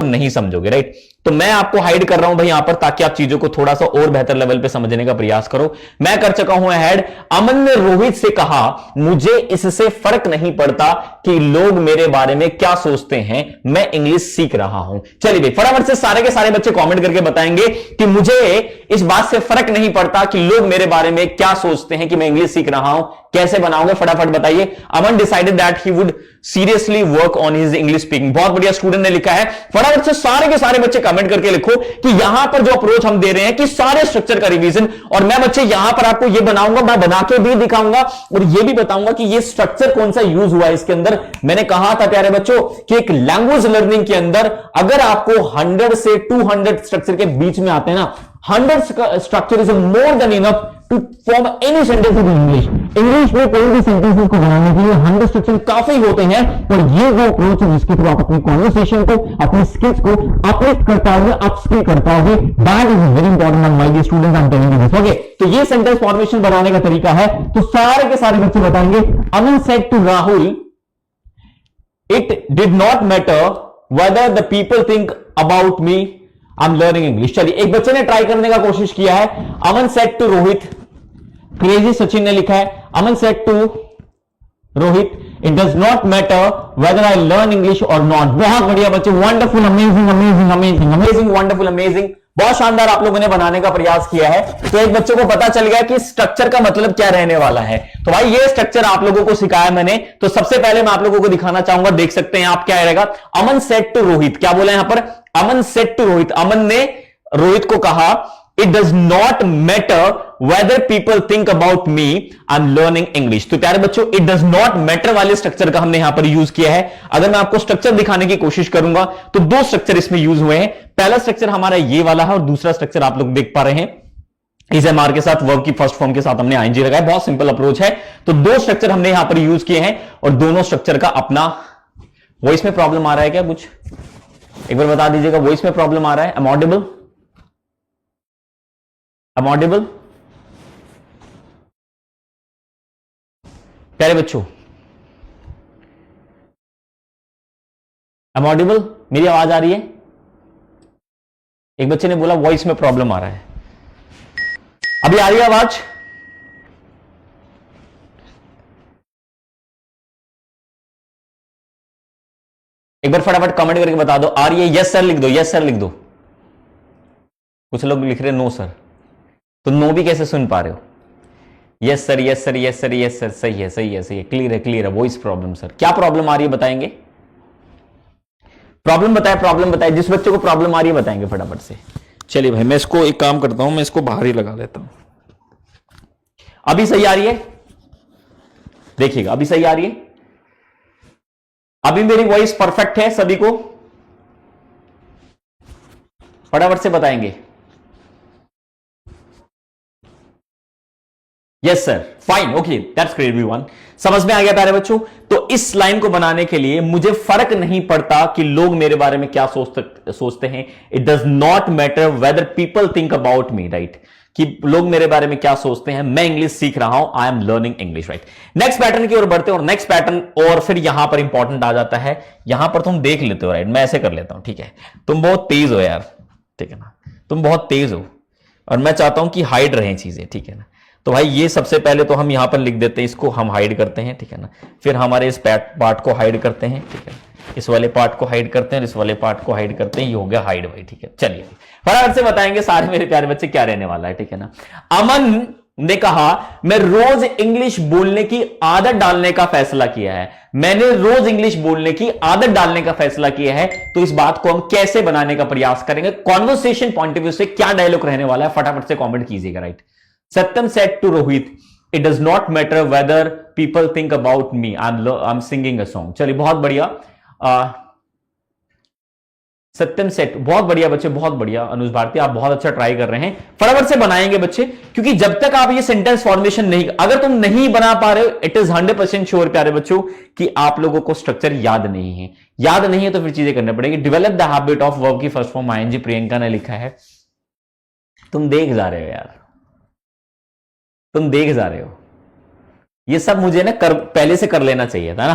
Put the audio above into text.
नहीं समझोगे, राइट। तो मैं आपको हाइड कर रहा हूं भाई यहां पर, ताकि आप चीजों को थोड़ा सा और बेहतर लेवल पे समझने का प्रयास करो। मैं कर चुका हूं ऐड। अमन ने रोहित से कहा, मुझे इससे फर्क नहीं पड़ता कि लोग मेरे बारे में क्या सोचते हैं, मैं इंग्लिश सीख रहा हूं। चलिए भाई फटाफट से सारे के सारे बच्चे कमेंट करके बताएंगे कि मुझे इस बात से फर्क नहीं पड़ता कि लोग मेरे बारे में क्या सोचते हैं कि मैं इंग्लिश सीख रहा हूं। कैसे बनाओगे फटाफट बताइए। Aman decided that he would seriously work on his English speaking. बहुत बढ़िया स्टूडेंट ने लिखा है। फटाफट से सारे के सारे बच्चे कमेंट करके लिखो कि यहां पर जो अप्रोच हम दे रहे हैं कि सारे स्ट्रक्चर का रिवीजन, और मैं बच्चे यहां पर आपको ये बनाऊंगा, मैं बना के भी दिखाऊंगा और ये भी बताऊंगा कि ये स्ट्रक्चर कौन सा यूज हुआ है इसके अंदर। मैंने कहा था प्यारे बच्चों कि एक लैंग्वेज लर्निंग के अंदर अगर आपको 100 से 200 स्ट्रक्चर के बीच में आते हैं ना, 100 structure is more than enough to form any sentence in English. English में कोई भी सेंटेंसेस को बनाने के लिए 100 स्ट्रक्चर काफी होते हैं। और ये वो अप्रोच है जिसके थ्रू आप अपनी कॉन्वर्सेशन को, अपनी स्किल्स को अपलिफ्ट करता हुए, अपस्किल करता हुए। That is very important on my dear students, I am telling you this. Okay, तो ये सेंटेंस फॉर्मेशन बनाने का तरीका है। तो सारे के सारे बच्चे बताएंगे, Aman said to Rahul, it did not matter whether the people think about me, I'm learning English। चलिए एक बच्चे ने ट्राई करने का कोशिश किया है। Aman said to Rohit, crazy Sachin ने लिखा है, Aman said to Rohit, it does not matter whether I learn English और नॉट। बहुत बढ़िया बच्चे, wonderful, amazing amazing amazing amazing, wonderful, amazing, बहुत शानदार आप लोगों ने बनाने का प्रयास किया है। तो एक बच्चे को पता चल गया कि स्ट्रक्चर का मतलब क्या रहने वाला है। तो भाई ये स्ट्रक्चर आप लोगों को सिखाया मैंने। तो सबसे पहले मैं आप लोगों को दिखाना चाहूंगा, देख सकते हैं आप क्या रहेगा। अमन सेड टू रोहित, क्या बोला यहां पर, अमन सेड टू रोहित, अमन ने रोहित को कहा, it does not matter whether people think about me, I am learning English. तो प्यारे बच्चों इट डज नॉट मैटर वाले स्ट्रक्चर का हमने यहां पर यूज किया है। अगर मैं आपको स्ट्रक्चर दिखाने की कोशिश करूंगा तो दो स्ट्रक्चर इसमें यूज हुए हैं। पहला स्ट्रक्चर हमारा ये वाला है और दूसरा स्ट्रक्चर आप लोग देख पा रहे हैं इस एमआर के साथ, वर्ब की फर्स्ट फॉर्म के साथ हमने आईएनजी लगाया। बहुत सिंपल अप्रोच है। तो दो स्ट्रक्चर हमने यहां पर यूज किए हैं और दोनों स्ट्रक्चर का अपना। वॉइस में प्रॉब्लम आ रहा है क्या कुछ, एक बार बता दीजिएगा। वॉइस में प्रॉब्लम आ रहा है, एम ऑडिबल, एम ऑडिबल प्यारे बच्चों, एम ऑडिबल, मेरी आवाज आ रही है। एक बच्चे ने बोला वॉइस में प्रॉब्लम आ रहा है, अभी आ रही है आवाज। एक बार फटाफट कमेंट करके बता दो, आ रही है, यस सर लिख दो, यस सर लिख दो। कुछ लोग लिख रहे नो सर, तो नो भी कैसे सुन पा रहे हो। Yes sir, yes sir, yes sir, yes sir, सही है, सही है, सही है, क्लियर है, क्लियर है। वॉइस प्रॉब्लम सर, क्या प्रॉब्लम आ रही है बताएंगे, प्रॉब्लम बताए, प्रॉब्लम बताए, जिस बच्चे को प्रॉब्लम आ रही है बताएंगे फटाफट से। चलिए भाई मैं इसको एक काम करता हूं, मैं इसको बाहर ही लगा लेता हूं। अभी सही आ रही है, देखिएगा अभी सही आ रही है, अभी मेरी वॉइस परफेक्ट है सभी को, फटाफट से बताएंगे। Yes sir, fine, okay, that's great everyone. समझ में आ गया प्यारे बच्चों। तो इस लाइन को बनाने के लिए मुझे फर्क नहीं पड़ता कि लोग मेरे बारे में क्या सोचते हैं। It does not matter whether people think about me, right, कि लोग मेरे बारे में क्या सोचते हैं, मैं इंग्लिश सीख रहा हूं, I am learning English, right. Next pattern की ओर बढ़ते हैं और नेक्स्ट पैटर्न और फिर यहां पर इंपॉर्टेंट आ जाता है। यहां पर तुम देख लेते हो, राइट, मैं ऐसे कर लेता हूं, ठीक है। तुम बहुत तेज हो यार, ठीक है ना, तुम बहुत तेज हो और मैं चाहता हूं कि हाइड रहें चीजें, ठीक है ना। तो भाई ये सबसे पहले तो हम यहां पर लिख देते हैं, इसको हम हाइड करते हैं, ठीक है ना। फिर हमारे इस पार्ट को हाइड करते हैं, ठीक है, इस वाले पार्ट को हाइड करते हैं, इस वाले पार्ट को हाइड करते हैं, ये हो गया हाइड भाई, ठीक है। चलिए फटाफट से बताएंगे सारे मेरे प्यारे बच्चे क्या रहने वाला है, ठीक है ना। अमन ने कहा मैं रोज इंग्लिश बोलने की आदत डालने का फैसला किया है, मैंने रोज इंग्लिश बोलने की आदत डालने का फैसला किया है। तो इस बात को हम कैसे बनाने का प्रयास करेंगे, कॉन्वर्सेशन पॉइंट ऑफ व्यू से क्या डायलॉग रहने वाला है, फटाफट से कमेंट कीजिएगा, right. Satyam said to Rohit, it does not matter whether people think about me, I am singing a song. चलिए बहुत बढ़िया, सत्यम सेट, बहुत बढ़िया बच्चे, बहुत बढ़िया। अनुज भारती आप बहुत अच्छा ट्राई कर रहे हैं, फटाफट से बनाएंगे बच्चे, क्योंकि जब तक आप ये सेंटेंस फॉर्मेशन नहीं, अगर तुम नहीं बना पा रहे हो, इट इज 100% श्योर प्यारे बच्चों कि आप लोगों को स्ट्रक्चर याद नहीं है। याद नहीं है तो फिर चीजें करनी पड़ेगी। Develop the habit of verb की फर्स्ट फॉर्म आईएनजी, प्रियंका ने लिखा है। तुम देख जा रहे हो यार, तुम देख जा रहे हो, ये सब मुझे ना पहले से कर लेना चाहिए था ना।